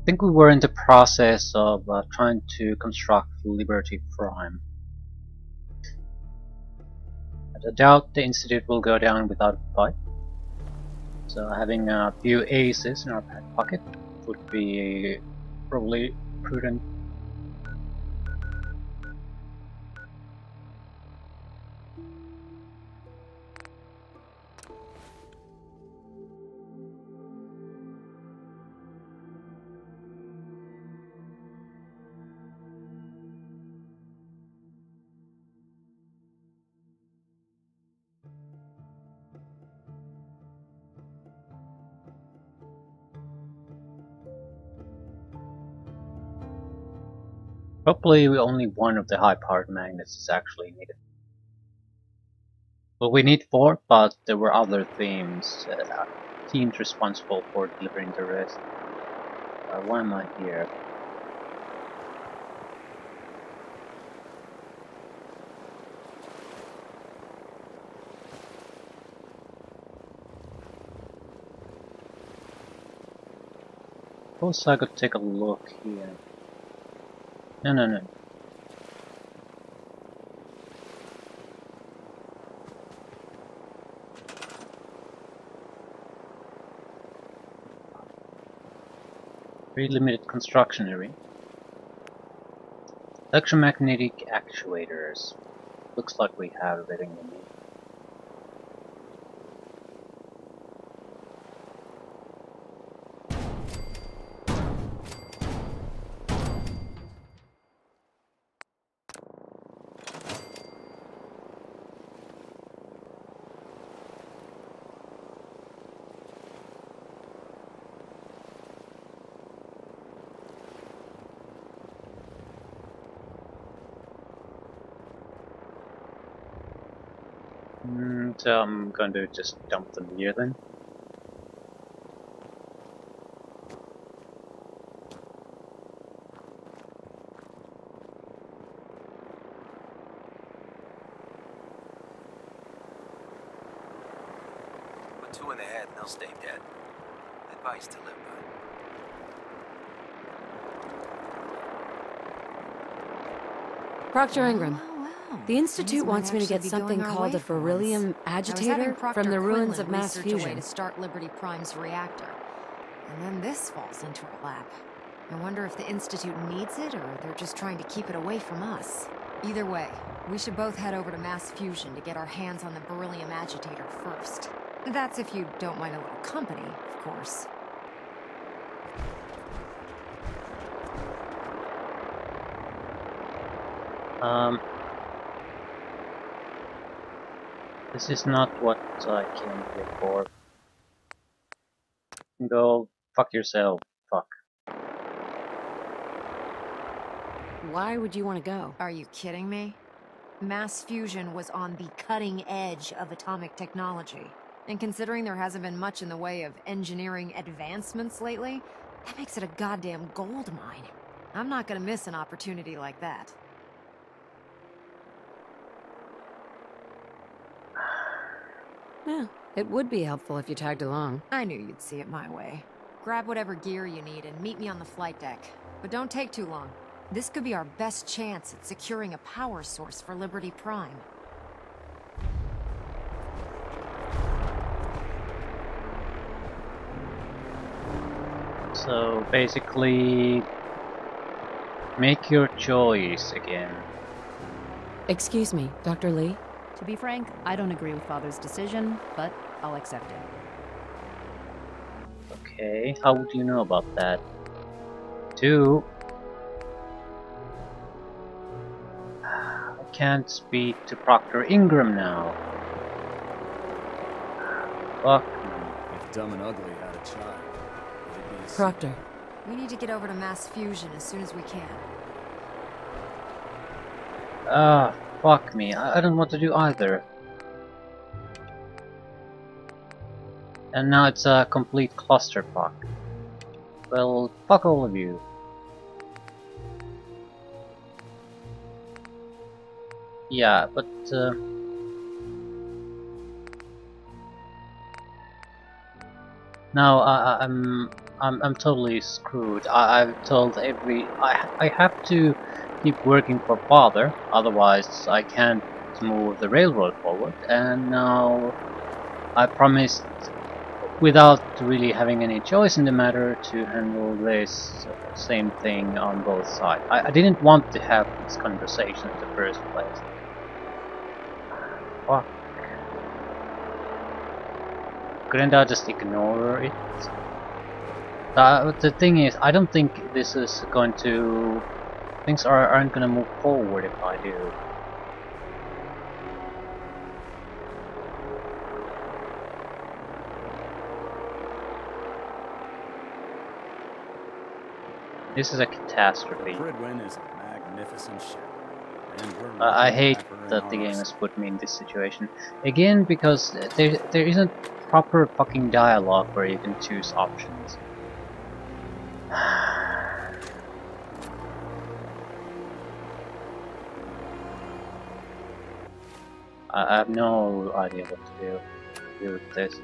think we were in the process of trying to construct Liberty Prime. I doubt the Institute will go down without a fight. So having a few aces in our back pocket would be probably prudent. Hopefully only one of the high-powered magnets is actually needed. Well, we need 4, but there were other teams responsible for delivering the rest. Why am I here? Suppose I could take a look here. No. Very limited construction area. Electromagnetic actuators. Looks like we have everything we need. So I'm going to just dump them here then. Put 2 in the head and they'll stay dead. Advice to live by. Proctor Ingram. Oh, wow. The Institute Things wants might me to get actually be something going our called way a for beryllium once. I was agitator having Proctor from the ruins Quinlan of mass research a way fusion. to start Liberty Prime's reactor. And then this falls into our lap. I wonder if the Institute needs it, or they're just trying to keep it away from us. Either way, we should both head over to mass fusion to get our hands on the beryllium agitator first. That's if you don't mind a little company, of course. This is not what I came here for. Go fuck yourself, fuck. Why would you want to go? Are you kidding me? Mass fusion was on the cutting edge of atomic technology. And considering there hasn't been much in the way of engineering advancements lately, that makes it a goddamn gold mine. I'm not gonna miss an opportunity like that. Yeah, it would be helpful if you tagged along. I knew you'd see it my way. Grab whatever gear you need and meet me on the flight deck. But don't take too long. This could be our best chance at securing a power source for Liberty Prime. So basically, make your choice again. Excuse me, Dr. Lee? To be frank, I don't agree with Father's decision, but I'll accept it. Okay, how would you know about that? 2. I can't speak to Proctor Ingram now. Fuck me. If Dumb and Ugly had a child, it'd be a Proctor. We need to get over to mass fusion as soon as we can. Ah, fuck me. I don't want to do either. And now it's a complete clusterfuck. Well, fuck all of you. Yeah, but now I'm I'm totally screwed. I've told I have to keep working for father, otherwise I can't move the railroad forward. And now I promised, without really having any choice in the matter, to handle this same thing on both sides. I didn't want to have this conversation in the first place. Fuck. Couldn't I just ignore it? The thing is, I don't think this is going to... Things aren't gonna move forward if I do. This is a catastrophe. Brewing is a magnificent ship. And we're I hate right back that the in game ours. has put me in this situation. Again, because there isn't proper fucking dialogue where you can choose options. I have no idea what to do with this.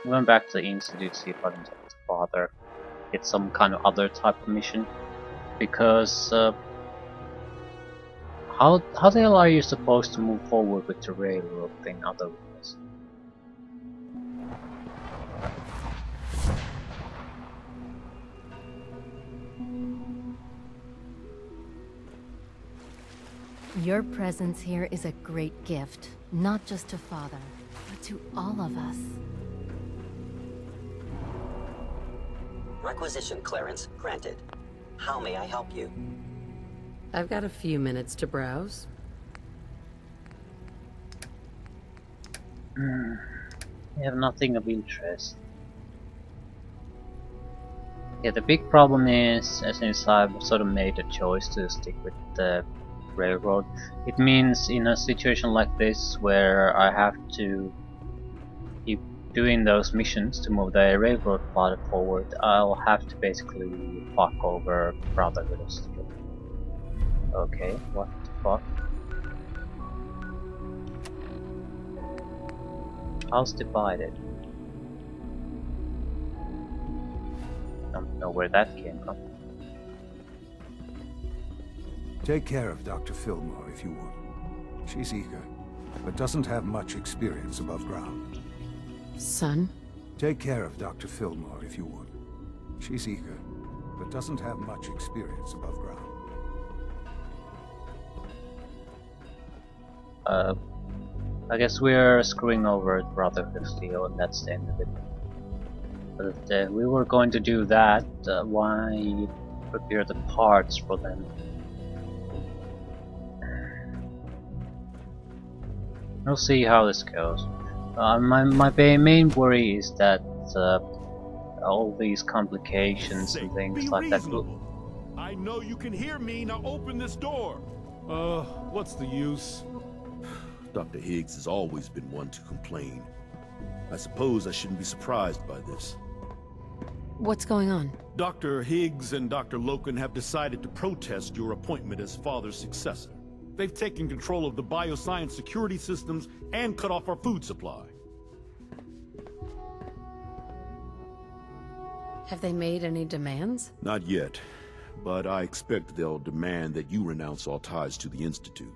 I'm going back to the institute to see if I can talk to father, get some kind of other type of mission, because how the hell are you supposed to move forward with the railroad thing otherwise? Your presence here is a great gift, not just to Father, but to all of us. Requisition clearance granted. How may I help you? I've got a few minutes to browse. I have nothing of interest. Yeah, the big problem is, since I've sort of made a choice to stick with the railroad, it means in a situation like this where I have to keep doing those missions to move the railroad plot forward, I'll have to basically fuck over Brotherhood of Steel. Okay, what the fuck? House divided. Don't know where that came from. Take care of Dr. Fillmore if you would. She's eager, but doesn't have much experience above ground. Son? Take care of Dr. Fillmore if you would. She's eager, but doesn't have much experience above ground. I guess we're screwing over Brotherhood of Steel, and that's the end of it. But we were going to do that, why prepare the parts for them? We'll see how this goes. My main worry is that all these complications and things like that will... I know you can hear me, now open this door! What's the use? Dr. Higgs has always been one to complain. I suppose I shouldn't be surprised by this. What's going on? Dr. Higgs and Dr. Loken have decided to protest your appointment as Father's successor. They've taken control of the bioscience security systems and cut off our food supply. Have they made any demands? Not yet, but I expect they'll demand that you renounce all ties to the Institute.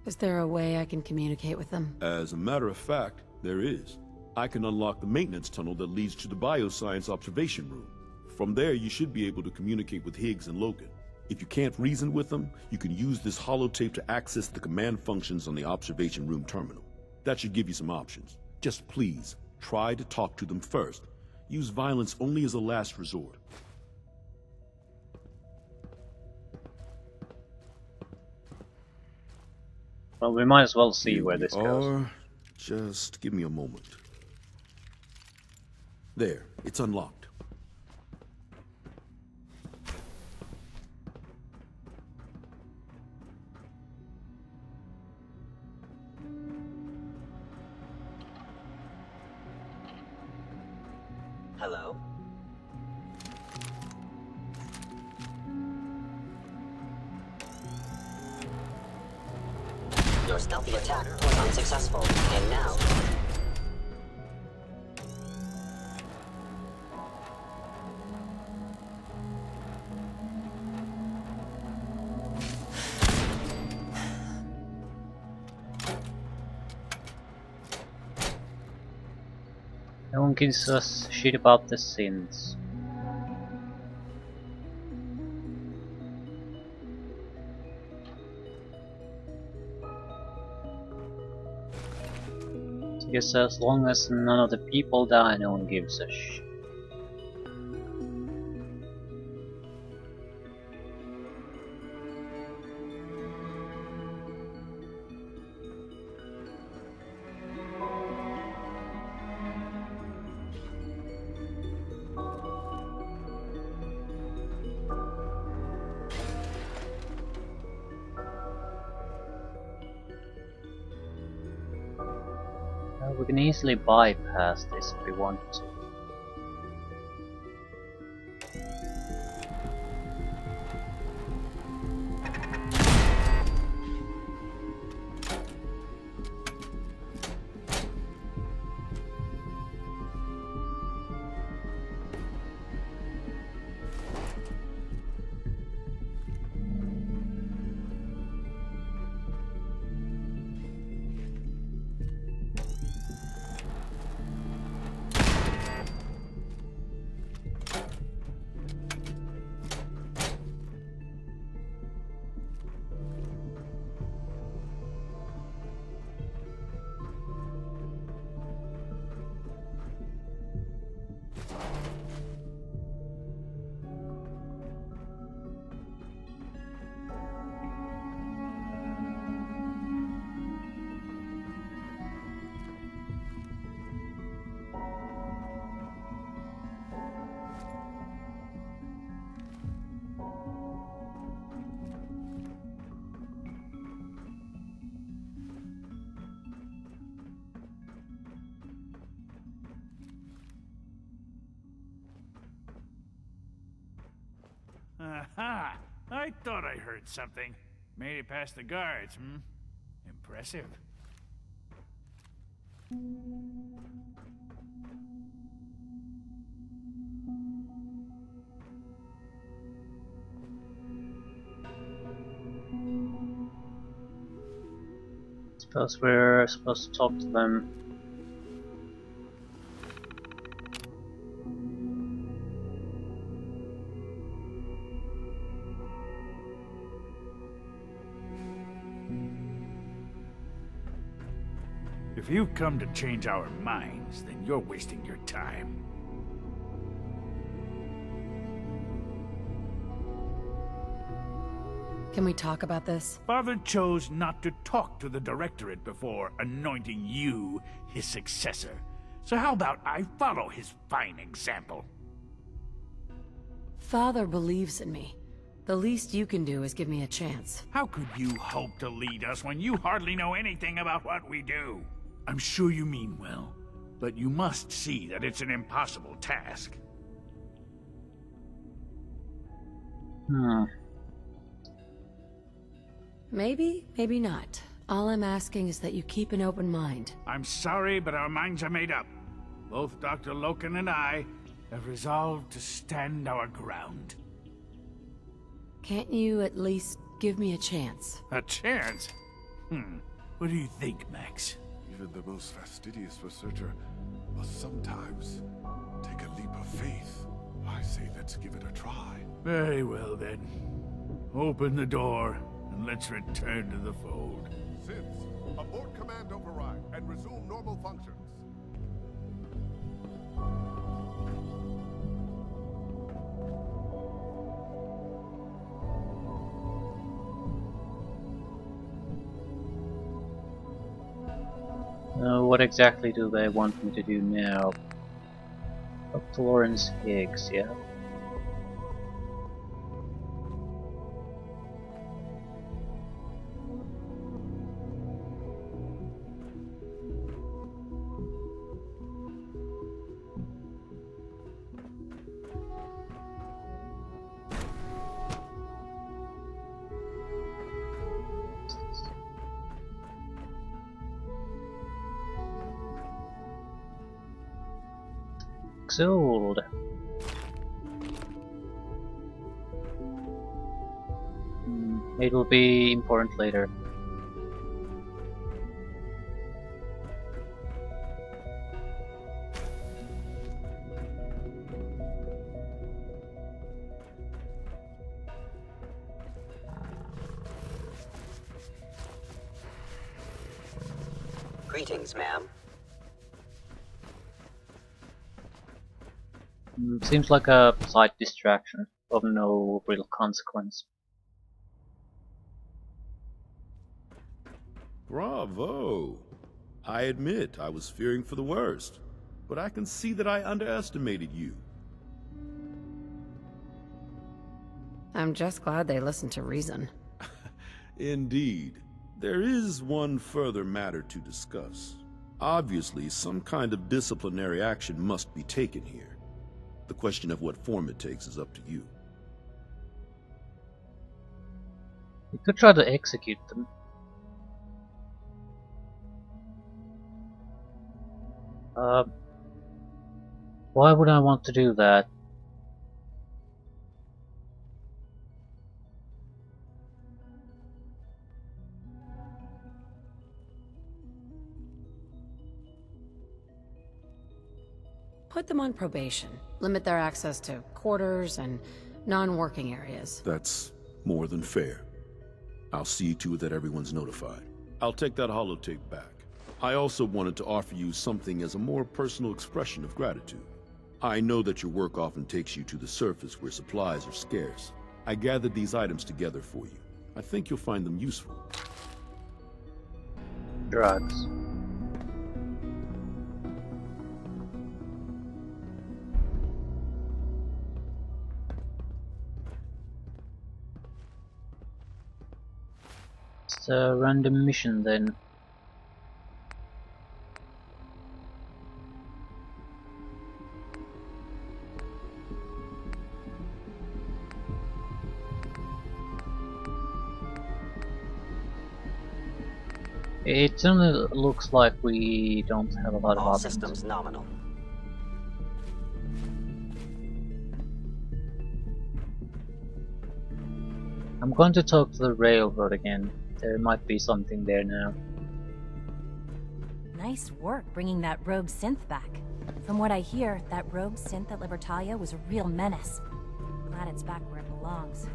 Is there a way I can communicate with them? As a matter of fact, there is. I can unlock the maintenance tunnel that leads to the bioscience observation room. From there, you should be able to communicate with Higgs and Logan. If you can't reason with them, you can use this holotape to access the command functions on the observation room terminal. That should give you some options. Just please, try to talk to them first. Use violence only as a last resort. Well, we might as well see where this goes. Or just give me a moment. There, it's unlocked. Hello? Your stealthy attack was unsuccessful, and now... No one gives us shit about the sins. I guess as long as none of the people die, no one gives a shit. We can easily bypass this if we want to. Aha! I thought I heard something. Made it past the guards, hmm? Impressive. Suppose we're supposed to talk to them. If you've come to change our minds, then you're wasting your time. Can we talk about this? Father chose not to talk to the Directorate before anointing you his successor. So how about I follow his fine example? Father believes in me. The least you can do is give me a chance. How could you hope to lead us when you hardly know anything about what we do? I'm sure you mean well, but you must see that it's an impossible task. Maybe, maybe not. All I'm asking is that you keep an open mind. I'm sorry, but our minds are made up. Both Dr. Loken and I have resolved to stand our ground. Can't you at least give me a chance? A chance? What do you think, Max? Even the most fastidious researcher must sometimes take a leap of faith. I say let's give it a try. Very well, then. Open the door, and let's return to the fold. Sims, abort command override and resume normal functions. What exactly do they want me to do now? Dr. Lawrence Higgs, yeah? weeks old. It will be important later. Greetings, ma'am. Seems like a side distraction of no real consequence. Bravo! I admit I was fearing for the worst, but I can see that I underestimated you. I'm just glad they listened to reason. Indeed. There is one further matter to discuss. Obviously, some kind of disciplinary action must be taken here. The question of what form it takes is up to you. You could try to execute them. Why would I want to do that? Put them on probation. Limit their access to quarters and non-working areas. That's more than fair. I'll see to it that everyone's notified. I'll take that holotape back. I also wanted to offer you something as a more personal expression of gratitude. I know that your work often takes you to the surface where supplies are scarce. I gathered these items together for you. I think you'll find them useful. Drugs. It's a random mission then. It certainly looks like we don't have a lot of All options. systems nominal. I'm going to talk to the railroad again. There might be something there now. Nice work bringing that rogue synth back. From what I hear, that rogue synth at Libertalia was a real menace. Glad it's back where it belongs.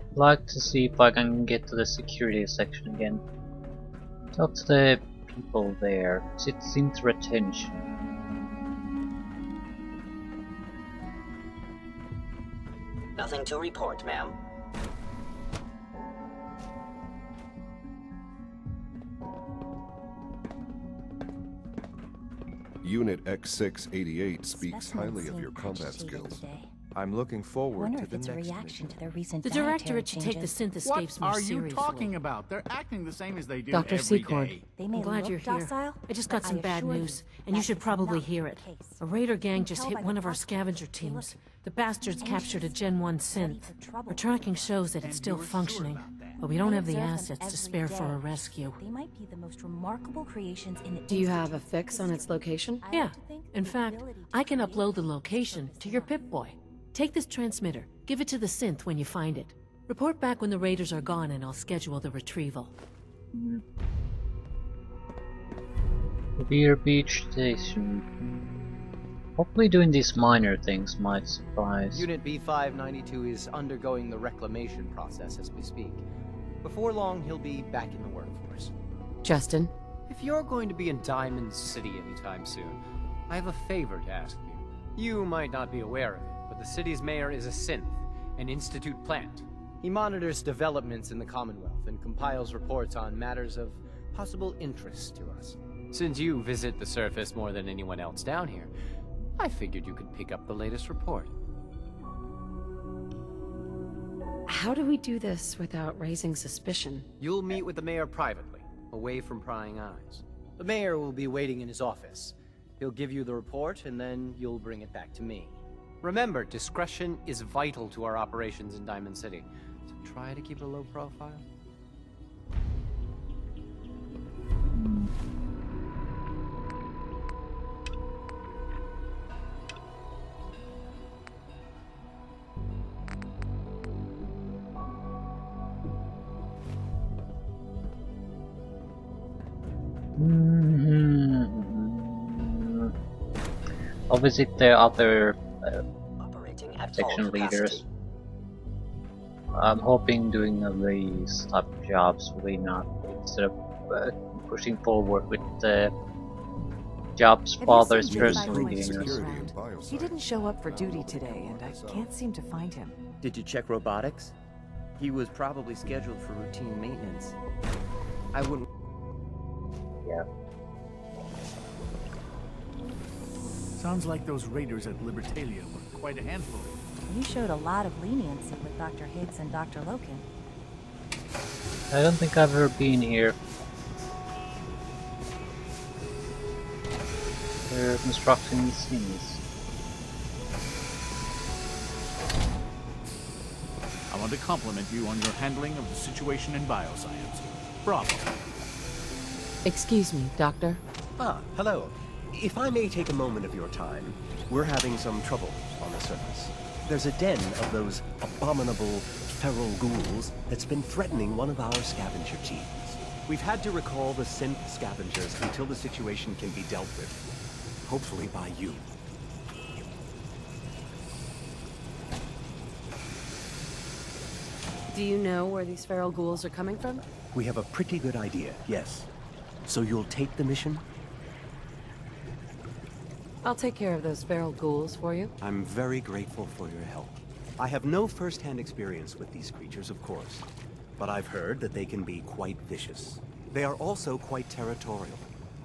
I'd like to see if I can get to the security section again. Talk to the people there. It seems retention. Nothing to report, ma'am. Unit X688 speaks highly of your combat skills. I'm looking forward to the next reaction to their recent The Directorate should take the synth escapes more seriously. What are you talking about? They're acting the same as they do Dr. every Secord, day. I'm glad you're here. I just got some bad news, and you should probably hear it. A raider gang just hit one of our scavenger teams. The bastards captured a Gen 1 synth. Our tracking shows that it's still functioning, but we don't have the assets to spare for a rescue. They might be the most remarkable creations in the Do you have a fix on its location? Yeah. In fact, I can upload the location to your Pip-Boy. Take this transmitter, give it to the synth when you find it. Report back when the raiders are gone and I'll schedule the retrieval. Revere Beach Station. Hopefully doing these minor things might suffice. Unit B592 is undergoing the reclamation process as we speak. Before long, he'll be back in the workforce. Justin? If you're going to be in Diamond City anytime soon, I have a favor to ask you. You might not be aware of it, but the city's mayor is a synth, an Institute plant. He monitors developments in the Commonwealth and compiles reports on matters of possible interest to us. Since you visit the surface more than anyone else down here, I figured you could pick up the latest report. How do we do this without raising suspicion? You'll meet with the mayor privately, away from prying eyes. The mayor will be waiting in his office. He'll give you the report, and then you'll bring it back to me. Remember, discretion is vital to our operations in Diamond City, so try to keep a low profile. I'll visit the other Operating at section full capacity. leaders. I'm hoping doing these type of jobs will be not instead of pushing forward with the jobs fathers personally doing us. He didn't show up for duty today, and I can't seem to find him. Did you check robotics? He was probably scheduled for routine maintenance. I wouldn't... Yeah. Sounds like those raiders at Libertalia were quite a handful. You showed a lot of leniency with Dr. Higgs and Dr. Loken. I don't think I've ever been here. They're constructing these things. I want to compliment you on your handling of the situation in bioscience. Bravo. Excuse me, Doctor. Ah, hello. If I may take a moment of your time, we're having some trouble on the surface. There's a den of those abominable feral ghouls that's been threatening one of our scavenger teams. We've had to recall the synth scavengers until the situation can be dealt with. Hopefully by you. Do you know where these feral ghouls are coming from? We have a pretty good idea, yes. So you'll take the mission? I'll take care of those feral ghouls for you. I'm very grateful for your help. I have no first-hand experience with these creatures, of course, but I've heard that they can be quite vicious. They are also quite territorial,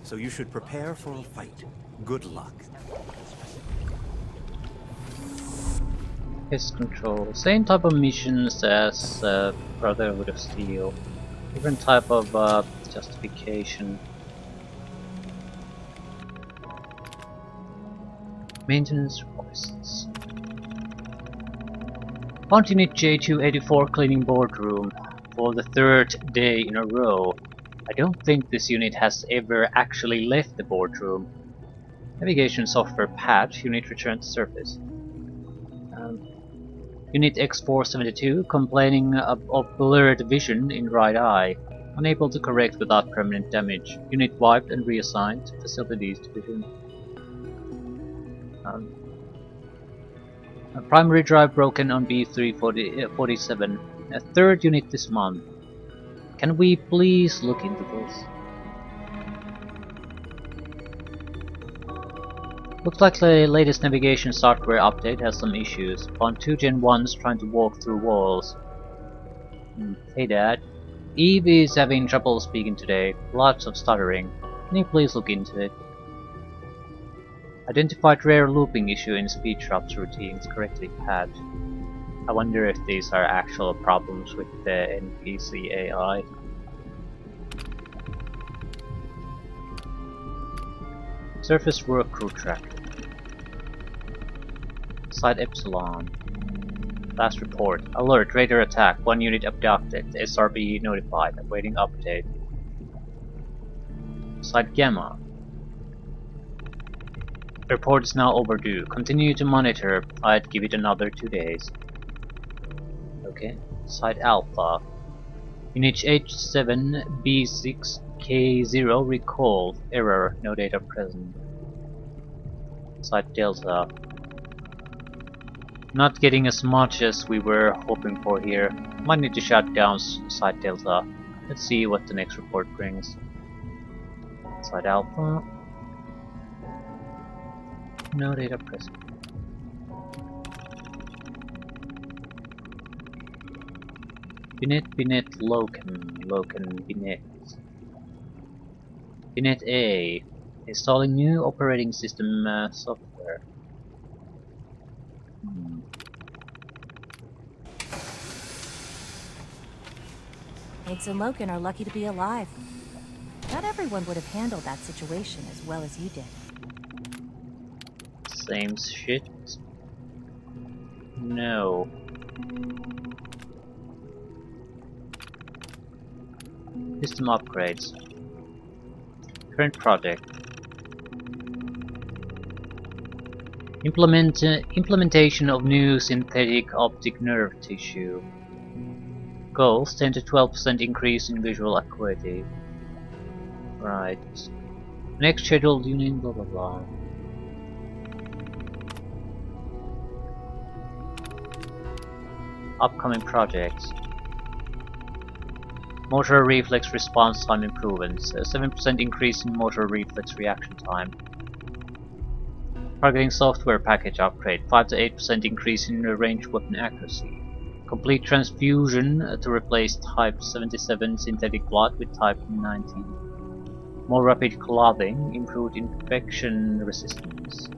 so you should prepare for a fight. Good luck. Pest control. Same type of missions as Brotherhood of Steel. Different type of justification. Maintenance requests. Found Unit J284 cleaning boardroom for the third day in a row. I don't think this unit has ever actually left the boardroom. Navigation software patch. Unit returned to surface. Unit X472 complaining of blurred vision in right eye. Unable to correct without permanent damage. Unit wiped and reassigned to Facilities Division. A primary drive broken on B347. A third unit this month. Can we please look into this? Looks like the latest navigation software update has some issues. Found 2 Gen 1s trying to walk through walls. Hey Dad. Eve is having trouble speaking today. Lots of stuttering. Can you please look into it? Identified rare looping issue in speech drops routines correctly patched. I wonder if these are actual problems with the NPC AI. Surface work crew track. Site Epsilon. Last report. Alert, raider attack. 1 unit abducted. SRB notified. Awaiting update. Site Gamma. Report is now overdue. Continue to monitor. I'd give it another 2 days. Okay. Site Alpha. Unit H7B6K0 recalled. Error. No data present. Site Delta. Not getting as much as we were hoping for here. Might need to shut down Site Delta. Let's see what the next report brings. Site Alpha. No data present. Binet, Loken, Binet. Binet A. Installing new operating system software. Higgs and Loken are lucky to be alive. Not everyone would have handled that situation as well as you did. Same shit. No. System upgrades. Current project. Implementation of new synthetic optic nerve tissue. Goals 10 to 12% increase in visual acuity. Right. Next scheduled union, blah blah blah. Upcoming projects. Motor reflex response time improvements. A 7% increase in motor reflex reaction time. Targeting software package upgrade. 5 to 8% increase in range weapon accuracy. Complete transfusion to replace Type 77 synthetic blood with Type 19. More rapid clothing. Improved infection resistance.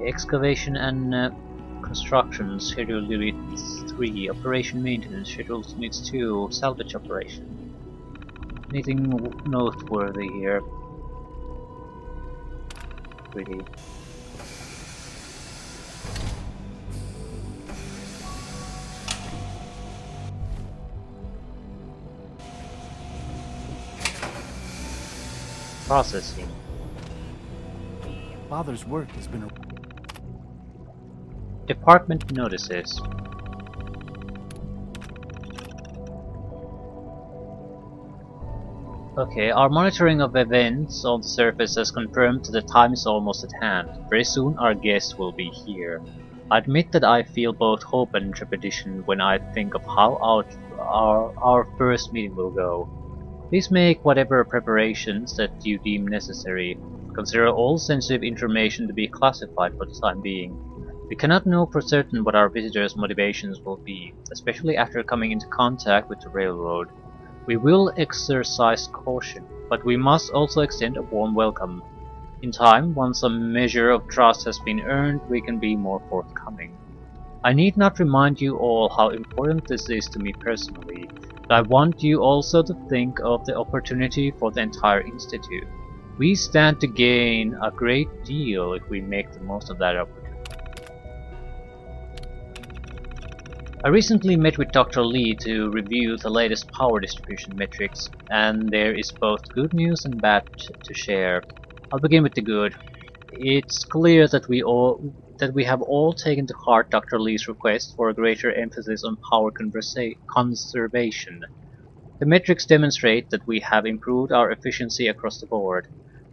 Excavation and construction, scheduled units 3, operation maintenance, scheduled units 2, salvage operation. Anything noteworthy here? Really. Processing. Father's work has been Department notices. Okay, our monitoring of events on the surface has confirmed that the time is almost at hand. Very soon our guest will be here. I admit that I feel both hope and trepidation when I think of how our first meeting will go. Please make whatever preparations that you deem necessary. Consider all sensitive information to be classified for the time being. We cannot know for certain what our visitors' motivations will be, especially after coming into contact with the railroad. We will exercise caution, but we must also extend a warm welcome. In time, once a measure of trust has been earned, we can be more forthcoming. I need not remind you all how important this is to me personally, but I want you also to think of the opportunity for the entire Institute. We stand to gain a great deal if we make the most of that opportunity. I recently met with Dr. Lee to review the latest power distribution metrics, and there is both good news and bad to share. I'll begin with the good. It's clear that we have all taken to heart Dr. Lee's request for a greater emphasis on power conservation. The metrics demonstrate that we have improved our efficiency across the board.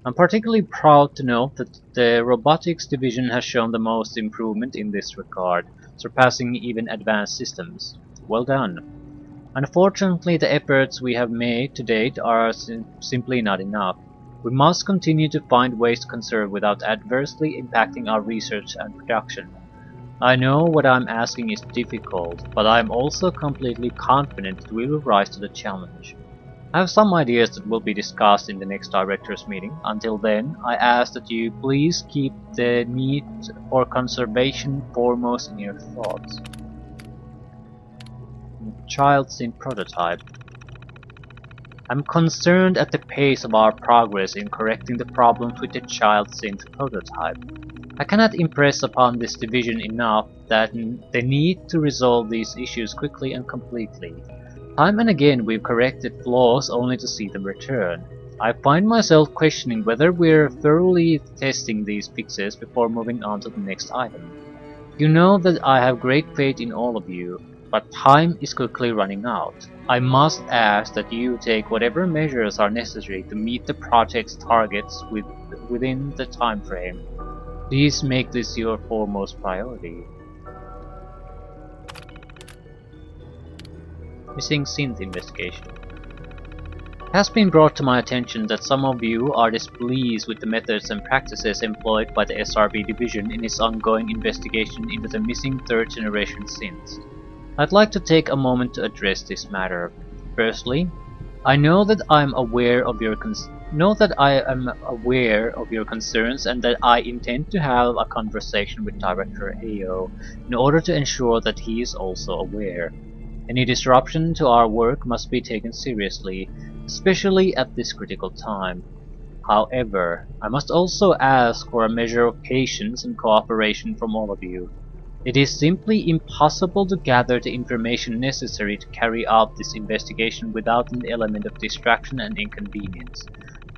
I'm particularly proud to note that the robotics division has shown the most improvement in this regard, surpassing even advanced systems. Well done. Unfortunately, the efforts we have made to date are simply not enough. We must continue to find ways to conserve without adversely impacting our research and production. I know what I'm asking is difficult, but I'm also completely confident that we will rise to the challenge. I have some ideas that will be discussed in the next directors meeting. Until then, I ask that you please keep the need for conservation foremost in your thoughts. Child Synth prototype. I'm concerned at the pace of our progress in correcting the problems with the Child Synth prototype. I cannot impress upon this division enough that they need to resolve these issues quickly and completely. Time and again we've corrected flaws only to see them return. I find myself questioning whether we're thoroughly testing these fixes before moving on to the next item. You know that I have great faith in all of you, but time is quickly running out. I must ask that you take whatever measures are necessary to meet the project's targets within the time frame. Please make this your foremost priority. Missing synth investigation. It has been brought to my attention that some of you are displeased with the methods and practices employed by the SRB division in its ongoing investigation into the missing third generation synths. I'd like to take a moment to address this matter. Firstly, I know that I am aware of your concerns and that I intend to have a conversation with Director AO in order to ensure that he is also aware. Any disruption to our work must be taken seriously, especially at this critical time. However, I must also ask for a measure of patience and cooperation from all of you. It is simply impossible to gather the information necessary to carry out this investigation without an element of distraction and inconvenience.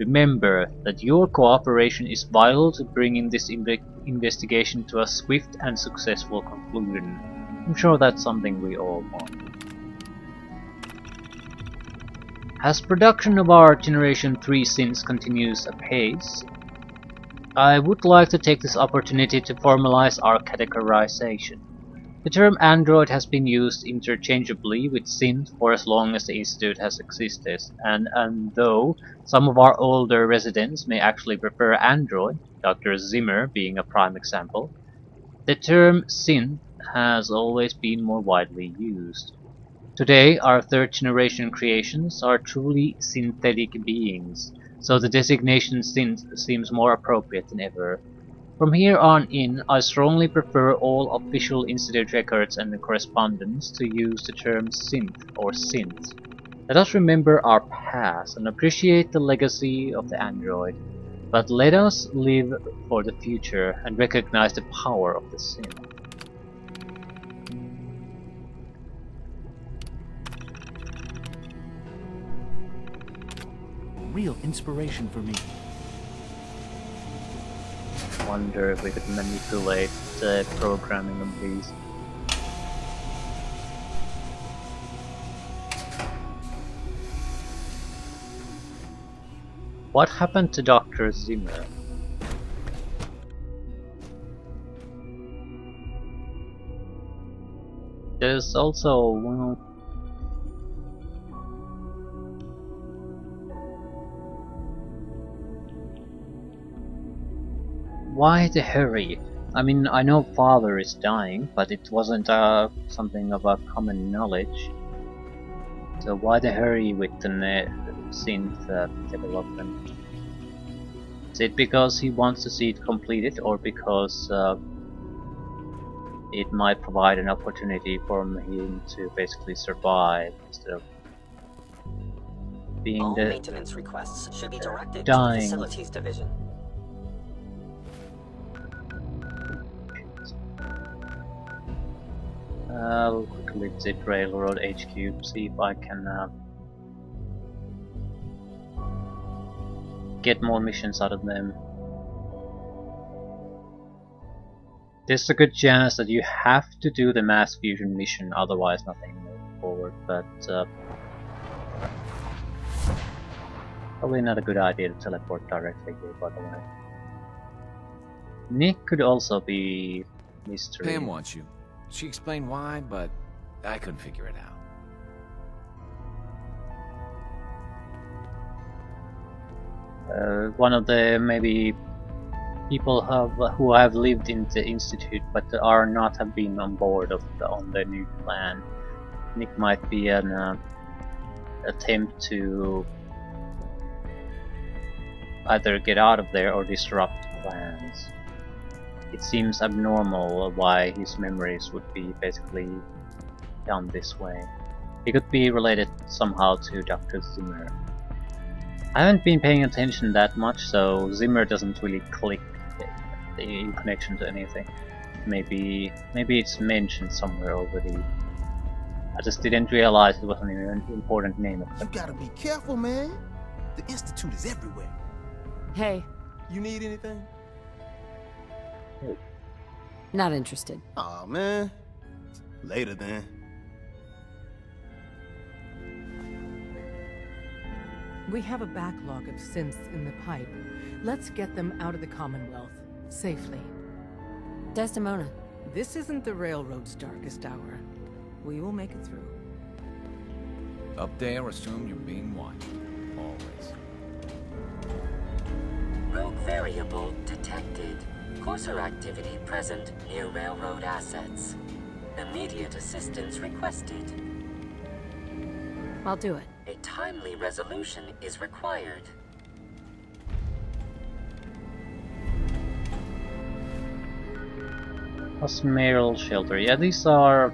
Remember that your cooperation is vital to bringing this investigation to a swift and successful conclusion. I'm sure that's something we all want. As production of our Generation 3 synths continues apace, I would like to take this opportunity to formalize our categorization. The term android has been used interchangeably with synth for as long as the Institute has existed, and though some of our older residents may actually prefer android, Dr. Zimmer being a prime example, the term synth has always been more widely used. Today, our third generation creations are truly synthetic beings, so the designation synth seems more appropriate than ever. From here on in, I strongly prefer all official Institute records and correspondence to use the term synth or synth. Let us remember our past and appreciate the legacy of the android, but let us live for the future and recognize the power of the synth. Real inspiration for me. Wonder if we could manipulate the programming of these. What happened to Dr. Zimmer? There's also, well, why the hurry? I mean, I know father is dying, but it wasn't something of a common knowledge. So why the hurry with the synth development? Is it because he wants to see it completed, or because it might provide an opportunity for him to basically survive instead of being All the maintenance requests should be directed to dying the Facilities Division. I'll quickly visit Railroad HQ, see if I can get more missions out of them. There's a good chance that you have to do the mass fusion mission, otherwise nothing moves forward, but probably not a good idea to teleport directly here, by the way. Nick could also be mystery. Pam wants you. She explained why, but I couldn't figure it out. One of the maybe people who have lived in the Institute but are not have been on board on the new plan. Nick might be an attempt to either get out of there or disrupt plans. It seems abnormal why his memories would be basically done this way. He could be related somehow to Dr. Zimmer. I haven't been paying attention that much, so Zimmer doesn't really click in connection to anything. Maybe it's mentioned somewhere already. I just didn't realize it was an important name. You gotta be careful, man. The Institute is everywhere. Hey. You need anything? Not interested. Aw, man. Later, then. We have a backlog of synths in the pipe. Let's get them out of the Commonwealth, safely. Desdemona. This isn't the Railroad's darkest hour. We will make it through. Up there, assume you're being watched. Always. Rogue variable detected. Courser activity present near railroad assets. Immediate assistance requested. I'll do it. A timely resolution is required. Osmeral Shelter. Yeah, these are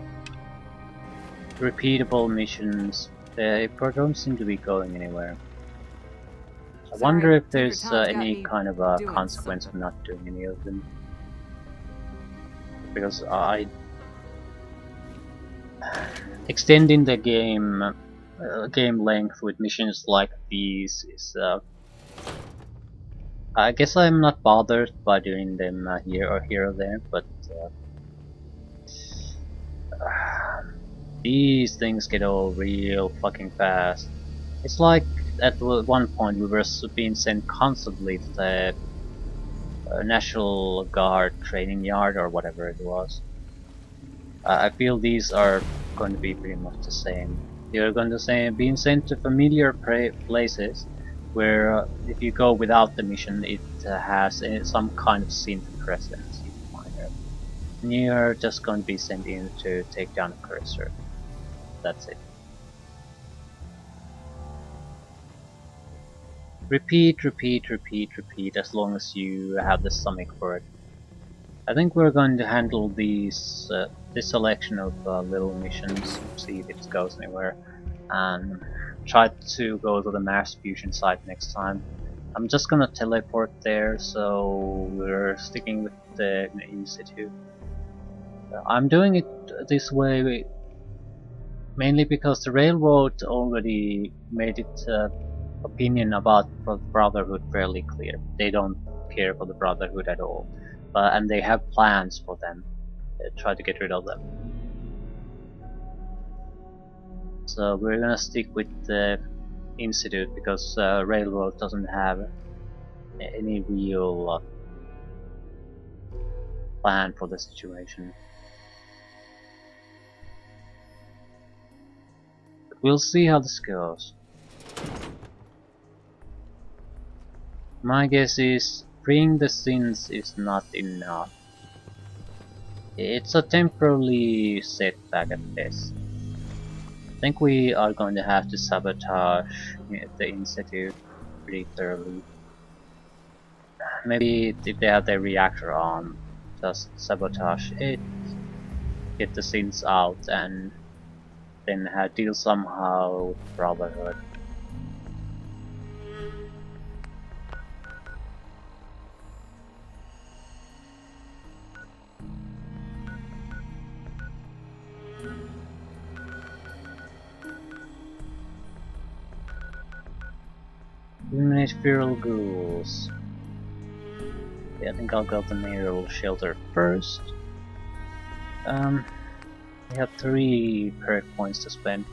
repeatable missions. They don't seem to be going anywhere. I wonder if there's any kind of a consequence of not doing any of them. Because extending the game length with missions like these is I guess I'm not bothered by doing them here or there, but these things get old real fucking fast. It's like at one point we were being sent constantly to the National Guard training yard or whatever it was. I feel these are going to be pretty much the same. You're going to say being sent to familiar places where if you go without the mission it has some kind of synth presence you can find it. And you're just going to be sent in to take down a cursor. That's it. Repeat, repeat, repeat, repeat as long as you have the stomach for it. I think we're going to handle these this selection of little missions, see if it goes anywhere, and try to go to the Mars fusion site next time. I'm just gonna teleport there, so we're sticking with the Institute. I'm doing it this way mainly because the Railroad already made its opinion about the Brotherhood fairly clear. They don't care for the Brotherhood at all, and they have plans for them. Try to get rid of them. So we're gonna stick with the Institute because Railroad doesn't have any real plan for the situation. But we'll see how this goes. My guess is freeing the sins is not enough. It's a temporary setback at best. I think we are going to have to sabotage the Institute pretty thoroughly. Maybe if they have their reactor on, just sabotage it, get the sins out, and then deal somehow with Brotherhood. Eliminate feral ghouls. Yeah, I think I'll go to the mayoral shelter first. We have 3 perk points to spend.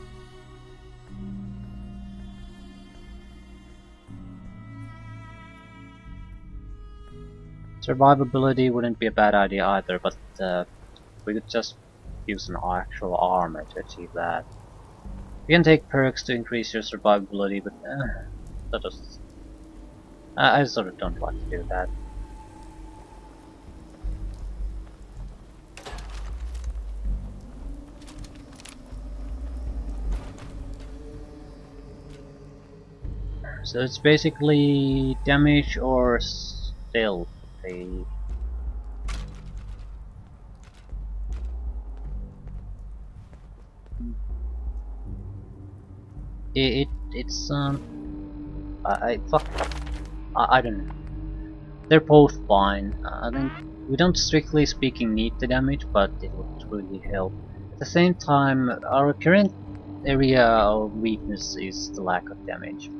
Survivability wouldn't be a bad idea either, but we could just use an actual armor to achieve that. You can take perks to increase your survivability, but I sort of don't like to do that. So it's basically damage or stealth. It's I don't know. They're both fine. I think we don't strictly speaking need the damage, but it would really help. At the same time, our current area of weakness is the lack of damage.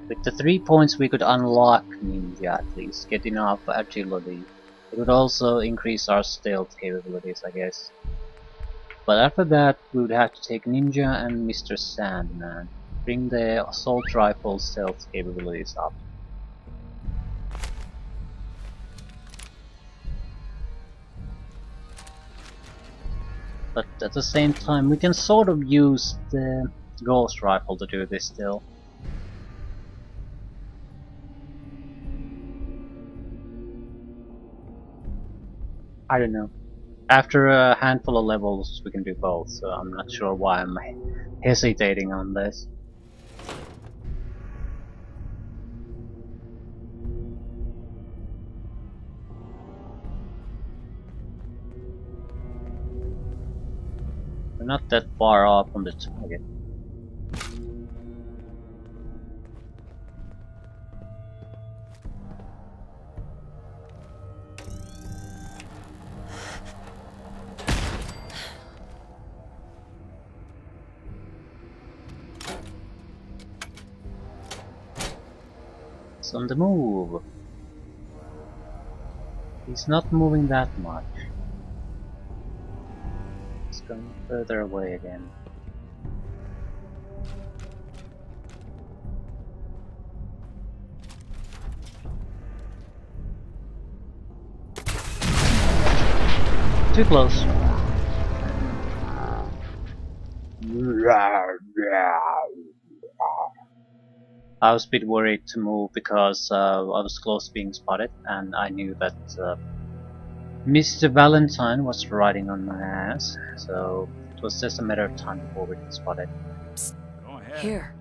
With the 3 points we could unlock Ninja at least, get enough agility. It would also increase our stealth capabilities, I guess. But after that we would have to take Ninja and Mr. Sandman. Bring the assault rifle stealth capabilities up. But at the same time we can sort of use the ghost rifle to do this still. I don't know. After a handful of levels we can do both, so I'm not sure why I'm hesitating on this. We're not that far off from the target. He's on the move. He's not moving that much. He's going further away again. Too close. I was a bit worried to move because I was close to being spotted, and I knew that Mr. Valentine was riding on my ass, so it was just a matter of time before we got spotted. Psst. Go ahead. Here.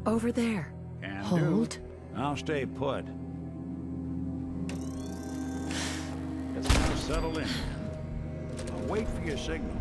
Over there. Can Hold. do. I'll stay put. Just now settle in. I'll wait for your signal.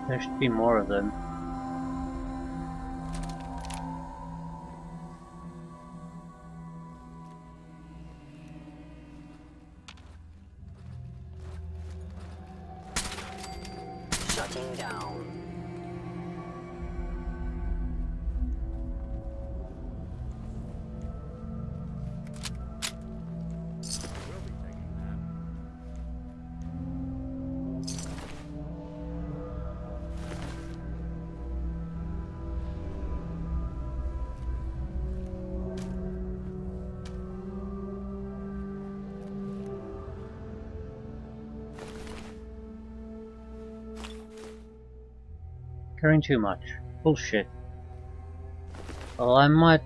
There should be more of them. Shutting down. Carrying too much. Bullshit. Well, I might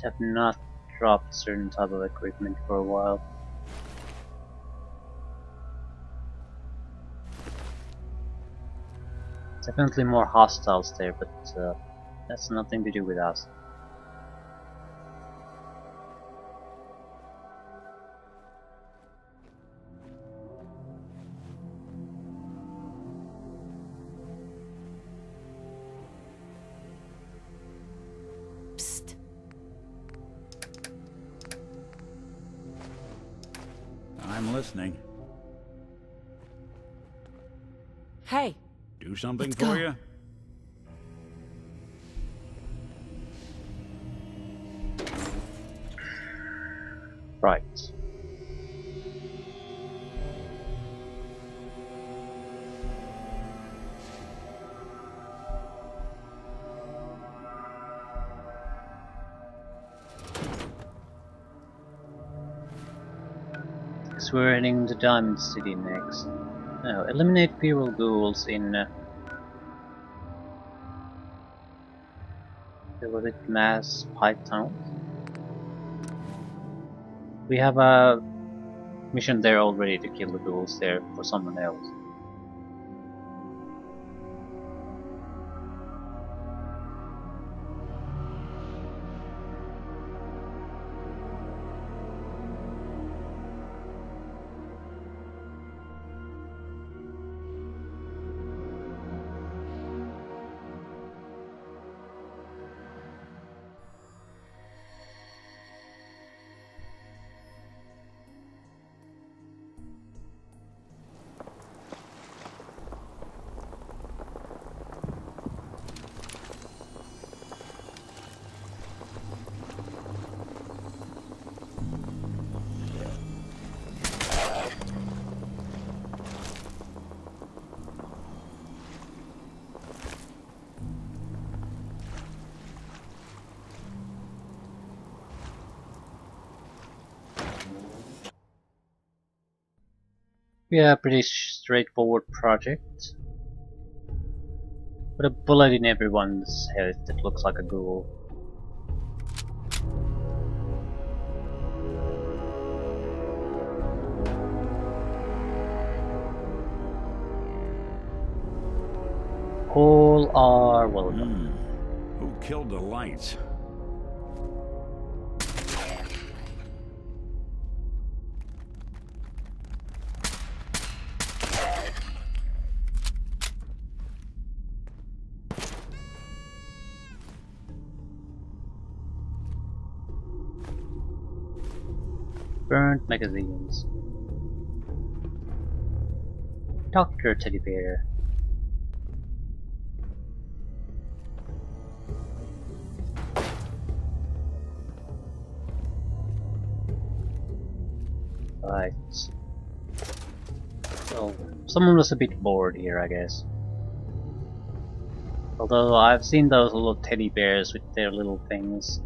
have not dropped certain type of equipment for a while. Definitely more hostiles there, but that's nothing to do with us. I'm listening. Hey. Do something Let's for go. you? Right. So we're heading to Diamond City next. No, eliminate feral ghouls in was it Mass Pipe Town? We have a mission there already to kill the ghouls there for someone else. Yeah, pretty straightforward project. Put a bullet in everyone's head that looks like a ghoul. All are welcome. Who killed the lights? Burnt magazines. Dr. Teddy Bear. Right. So, someone was a bit bored here, I guess. Although I've seen those little teddy bears with their little things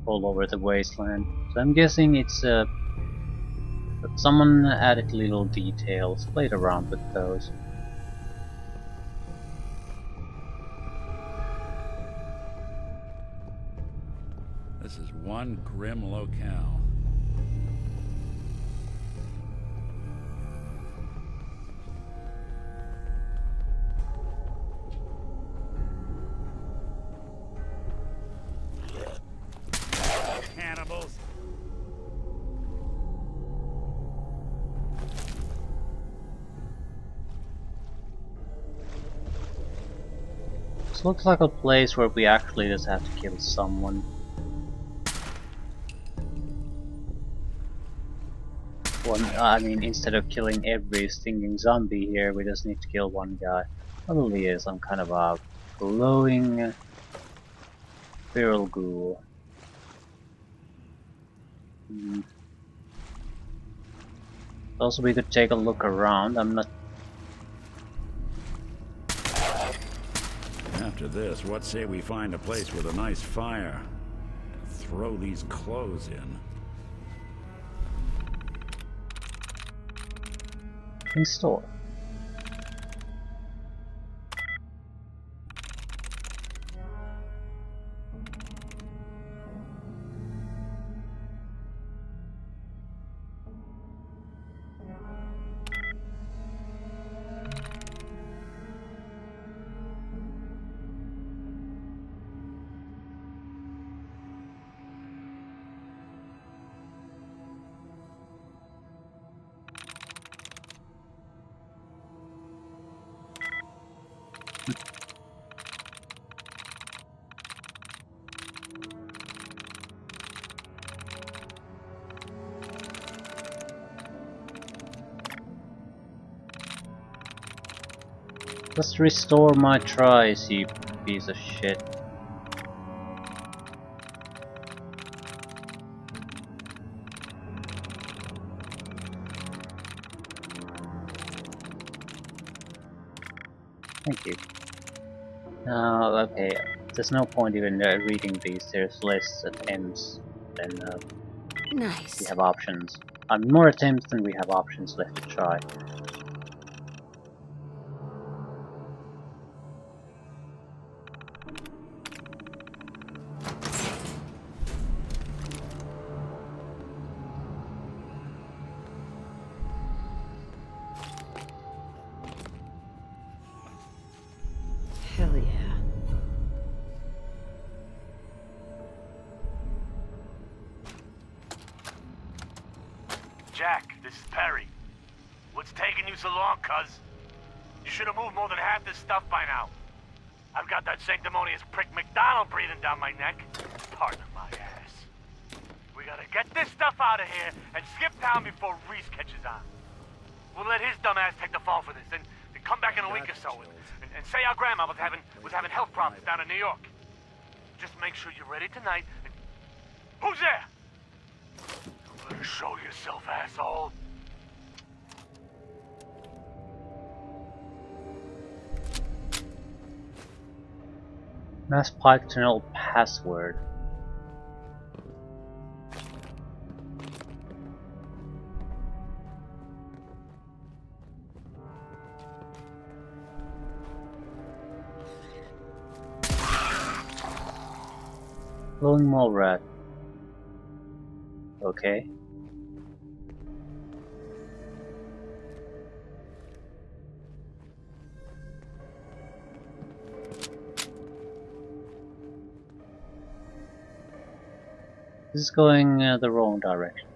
all over the wasteland. So I'm guessing it's someone added little details, played around with those. This is one grim locale. Cannibals. This looks like a place where we actually just have to kill someone. I mean, instead of killing every stinging zombie here, we just need to kill one guy. Probably is some kind of a glowing feral ghoul. Also, we could take a look around. I'm not. After this, what say we find a place with a nice fire to throw these clothes in? In store. Just restore my tries, you piece of shit. Thank you. Okay, there's no point even reading these. There's less attempts than Nice. we have options. More attempts than we have options left to try. Hell yeah. Jack, this is Perry. What's taking you so long, cuz? You should have moved more than half this stuff by now. I've got that sanctimonious prick McDonald breathing down my neck. Pardon my ass. We gotta get this stuff out of here and skip town before Reese catches on. We'll let his dumb ass take the fall for this, and come back in a week or so and say our grandma was having health problems down in New York. Just make sure you're ready tonight. And... Who's there? You better show yourself, asshole. Mass pipe tunnel password. Glowing mole rat. Okay. This is going the wrong direction,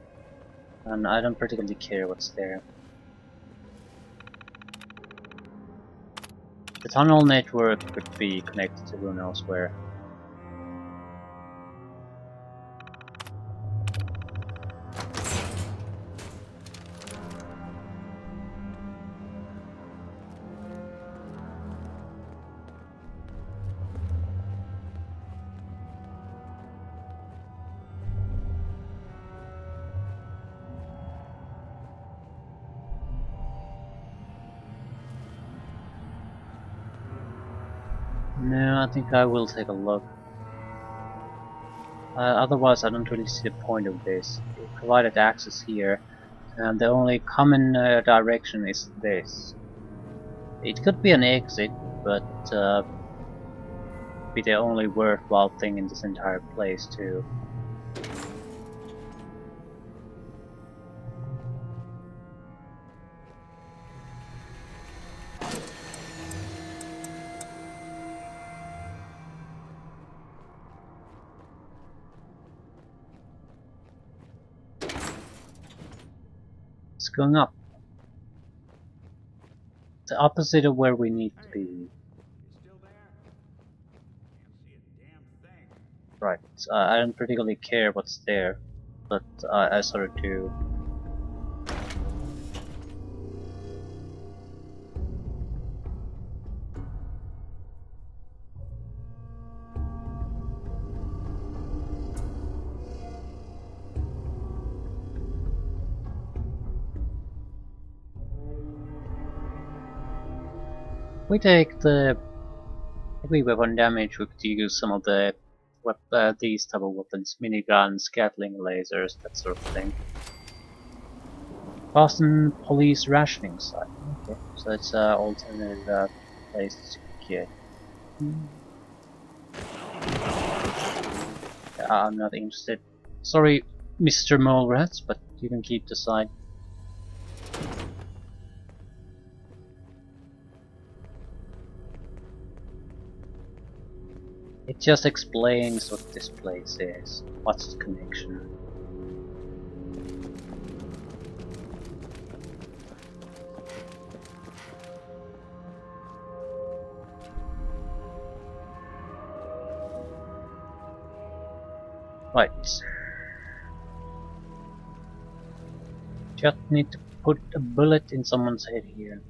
and I don't particularly care what's there. The tunnel network could be connected to who knows where. No, I think I will take a look. Otherwise, I don't really see the point of this. It provided access here, and the only common direction is this. It could be an exit, but be the only worthwhile thing in this entire place too. It's going up. The opposite of where we need to be. Right, I don't particularly care what's there, but I sort of do. We take the heavy weapon damage, we could use some of the these type of weapons, miniguns, Gatling lasers, that sort of thing. Boston Police Rationing Site. Okay, so it's an alternative place to get. I'm not interested. Sorry, Mr. Mallrats, but you can keep the site. It just explains what this place is. What's the connection? Right. Just need to put a bullet in someone's head here.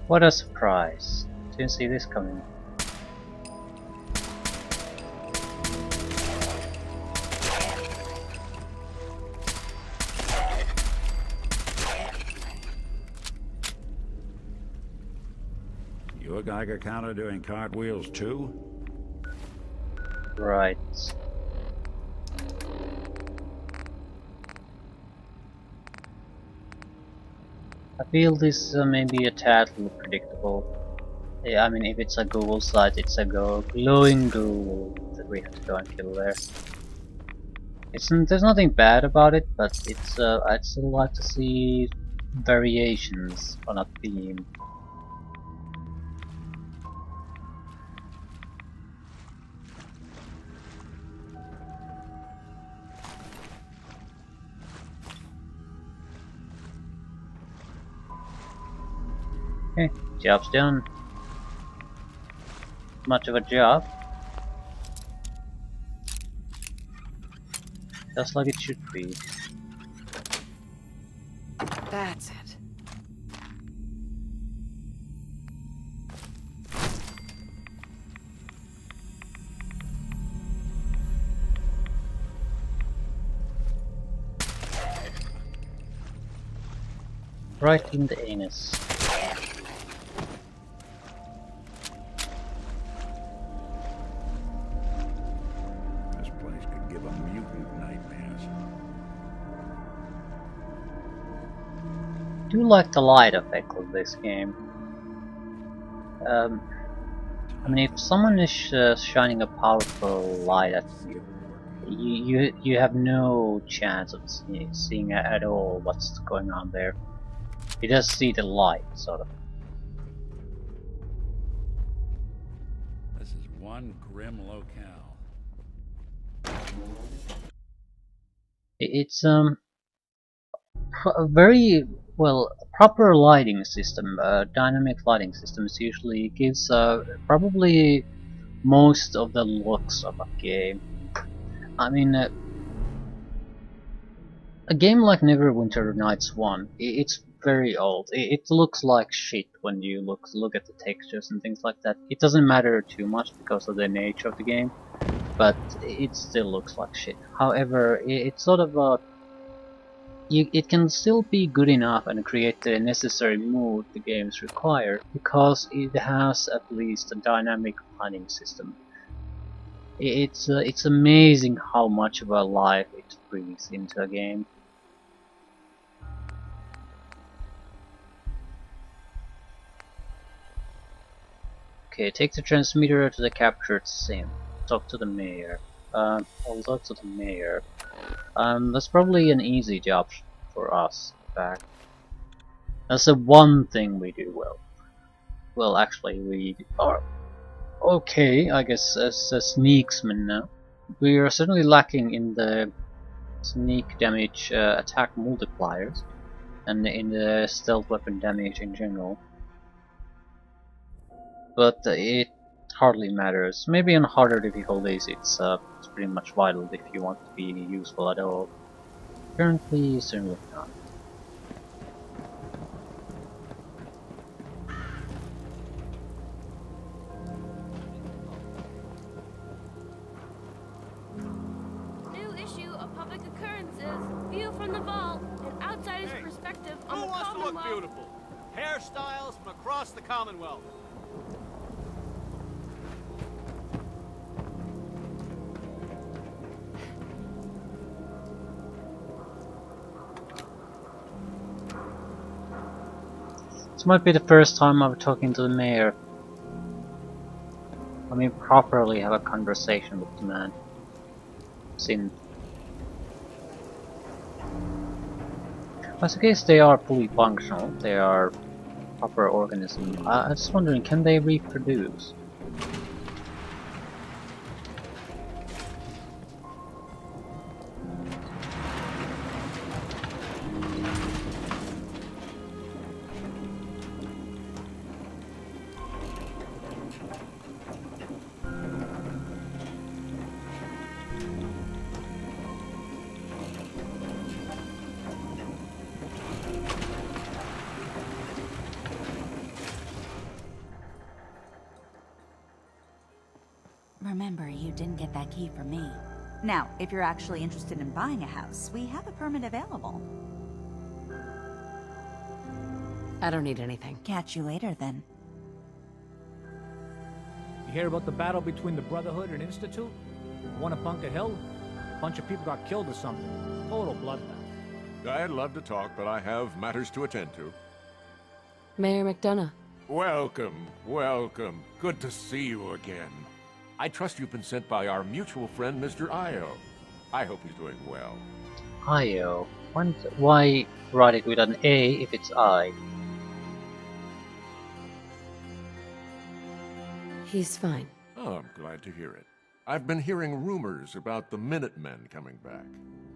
What a surprise. Didn't see this coming. Your Geiger counter doing cartwheels too? Right. I feel this may be a tad predictable. Yeah, I mean, if it's a Google site, it's a glowing Google that we have to go and kill there. There's nothing bad about it, but it's I'd still like to see variations on a theme. Okay, job's done. Much of a job. Just like it should be. That's it. Right in the anus. This place could give a mutant nightmares. I do like the light effect of this game. I mean, if someone is shining a powerful light at you, you have no chance of seeing at all what's going on there. You just see the light, sort of. This is one grim locale. It's a very well proper lighting system. Dynamic lighting systems usually gives probably most of the looks of a game. I mean, a game like Neverwinter Nights 1, it's very old. It looks like shit when you look at the textures and things like that. It doesn't matter too much because of the nature of the game, but it still looks like shit. However, it's sort of a it can still be good enough and create the necessary mood the games require because it has at least a dynamic lighting system. It's amazing how much of a life it brings into a game. Okay, take the transmitter to the captured sim. Talk to the mayor. I'll talk to the mayor. That's probably an easy job for us, in fact. That's the one thing we do well. Well, actually, we are okay, I guess, as a sneaksman now. We are certainly lacking in the sneak damage attack multipliers, and in the stealth weapon damage in general. But it hardly matters. Maybe on harder difficulties it's pretty much vital if you want to be useful at all. Currently, certainly not. New issue of Public Occurrences. View from the vault. An outsider's perspective on the Who wants to look Commonwealth. beautiful? Hairstyles from across the Commonwealth. This might be the first time I'm talking to the mayor. I mean, properly have a conversation with the man. Since I guess they are fully functional. They are proper organisms. I'm just wondering, can they reproduce? Remember, you didn't get that key from me. Now, if you're actually interested in buying a house, we have a permit available. I don't need anything. Catch you later, then. You hear about the battle between the Brotherhood and Institute? One at Bunker Hill? A bunch of people got killed or something. Total bloodbath. I'd love to talk, but I have matters to attend to. Mayor McDonough. Welcome, welcome. Good to see you again. I trust you've been sent by our mutual friend, Mr. Io. I hope he's doing well. Io. Why write it with an A if it's I? He's fine. Oh, I'm glad to hear it. I've been hearing rumors about the Minutemen coming back.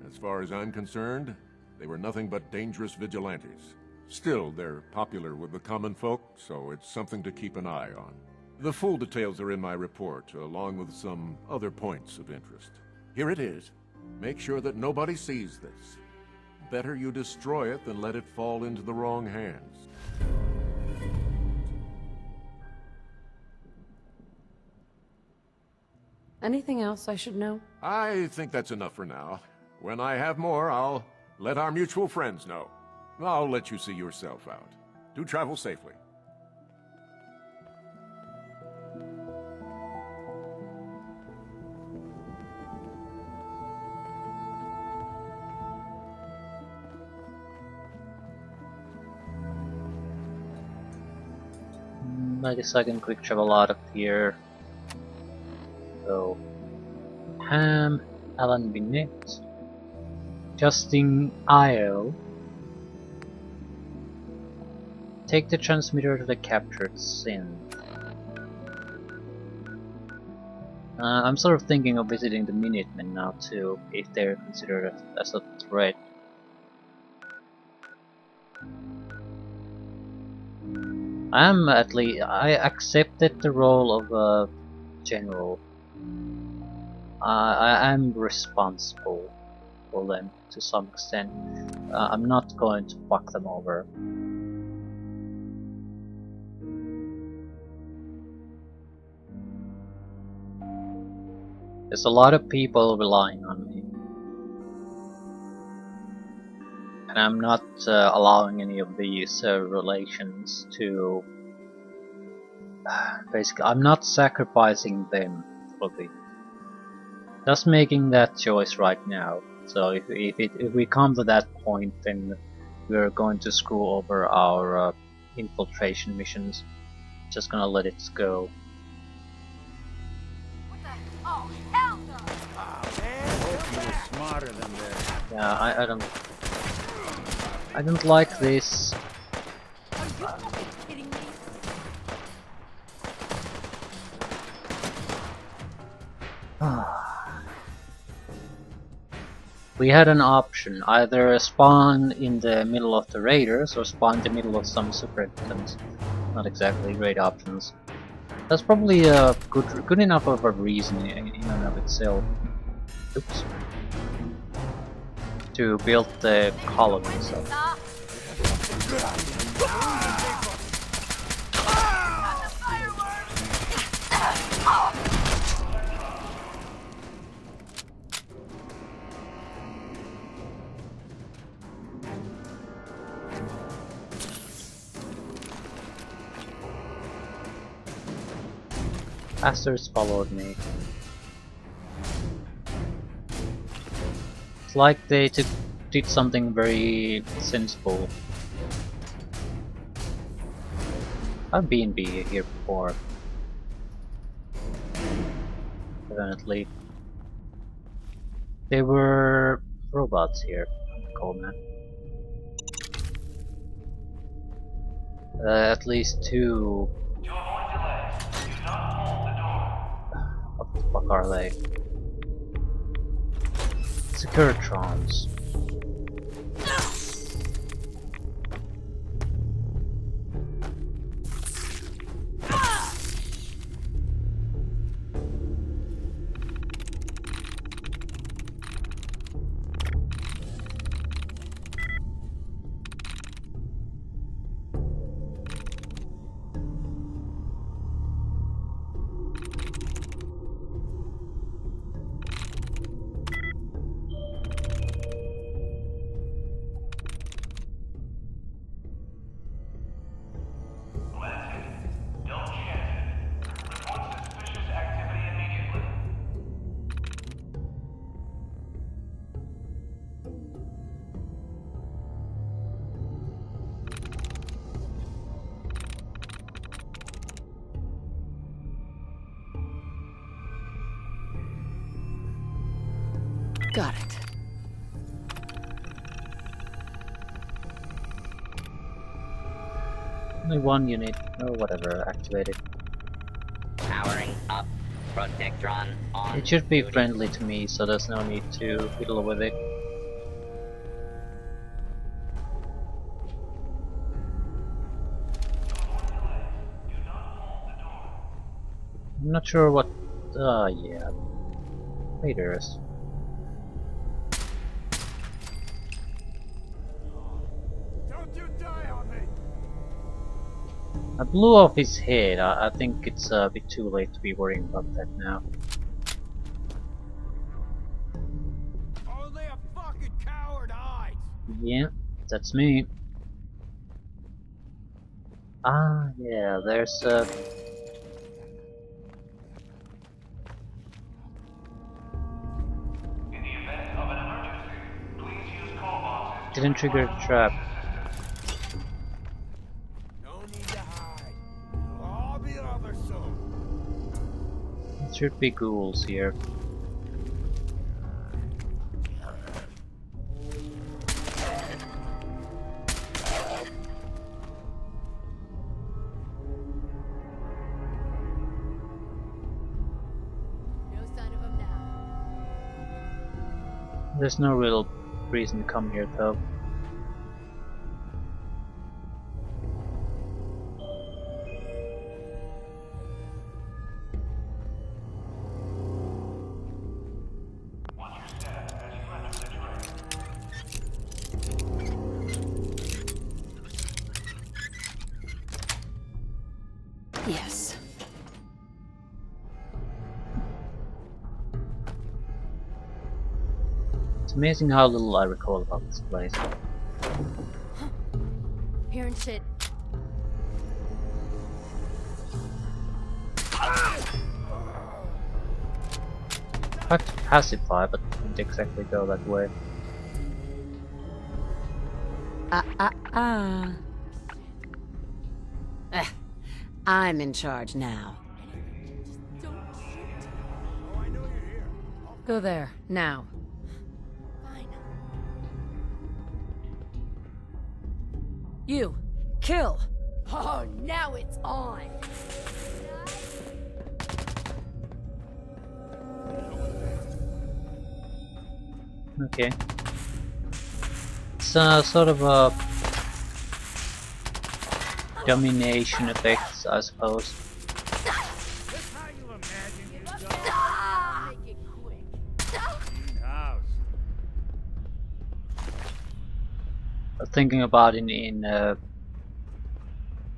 As far as I'm concerned, they were nothing but dangerous vigilantes. Still, they're popular with the common folk, so it's something to keep an eye on. The full details are in my report, along with some other points of interest. Here it is. Make sure that nobody sees this. Better you destroy it than let it fall into the wrong hands. Anything else I should know? I think that's enough for now. When I have more, I'll let our mutual friends know. I'll let you see yourself out. Do travel safely. I guess I can quick travel out of here. So, Ham, Alan Binet, Justin Io. Take the transmitter to the captured synth. I'm sort of thinking of visiting the Minutemen now too, if they're considered as a threat. I accepted the role of a general. I am responsible for them to some extent. I'm not going to fuck them over. There's a lot of people relying on me. And I'm not allowing any of these relations to... basically, I'm not sacrificing them for the... Just making that choice right now. So if we come to that point, then we're going to screw over our infiltration missions. Just gonna let it go. Oh, hell no! Hope you were smarter than this. Yeah, I don't like this. Are you fucking kidding me? We had an option, either spawn in the middle of the raiders or spawn in the middle of some super victims. Not exactly great options. That's probably a good enough of a reason in and of itself. Oops. To build the colony itself. Bastards followed me. It's like they did something very sensible. I've been here before. Definitely. There were robots here. Cool, man. At least two. What the fuck are they? Securitrons. Got it. Only one unit, or whatever, activated. Powering up. Protectron on. It should be friendly to me, so there's no need to fiddle with it. I'm not sure what... yeah. Raiders. I blew off his head. I think it's a bit too late to be worrying about that now. Only a fucking coward hides. Yeah, that's me. Ah, yeah, there's a... Didn't trigger the trap. No need to hide. It'll all be over soon. There should be ghouls here. No sign of him now. There's no real reason to come here though. Yes. It's amazing how little I recall about this place. Hearing shit. Tried to pacify, but didn't exactly go that way. I'm in charge now. Go there, now. You, kill! Oh, now it's on! Okay. It's sort of a domination effect, I suppose. Thinking about in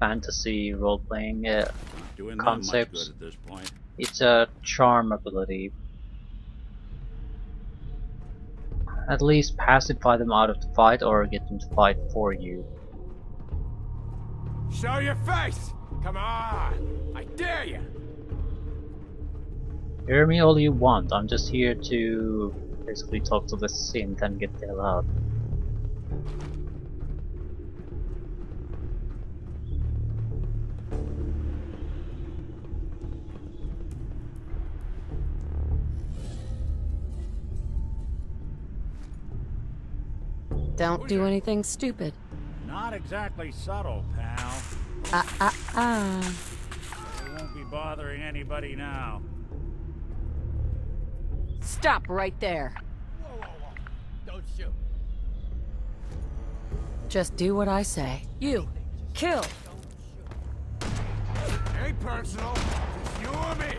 fantasy role-playing Doing concepts, that much good at this point. it's a charm ability. At least pacify them out of the fight or get them to fight for you. Show your face! Come on! I dare you! Hear me all you want, I'm just here to basically talk to the synth and get the hell out. Don't do anything stupid. Not exactly subtle, pal. They won't be bothering anybody now. Stop right there. Whoa. Don't shoot. Just do what I say. You, kill! Ain't personal. Just you or me.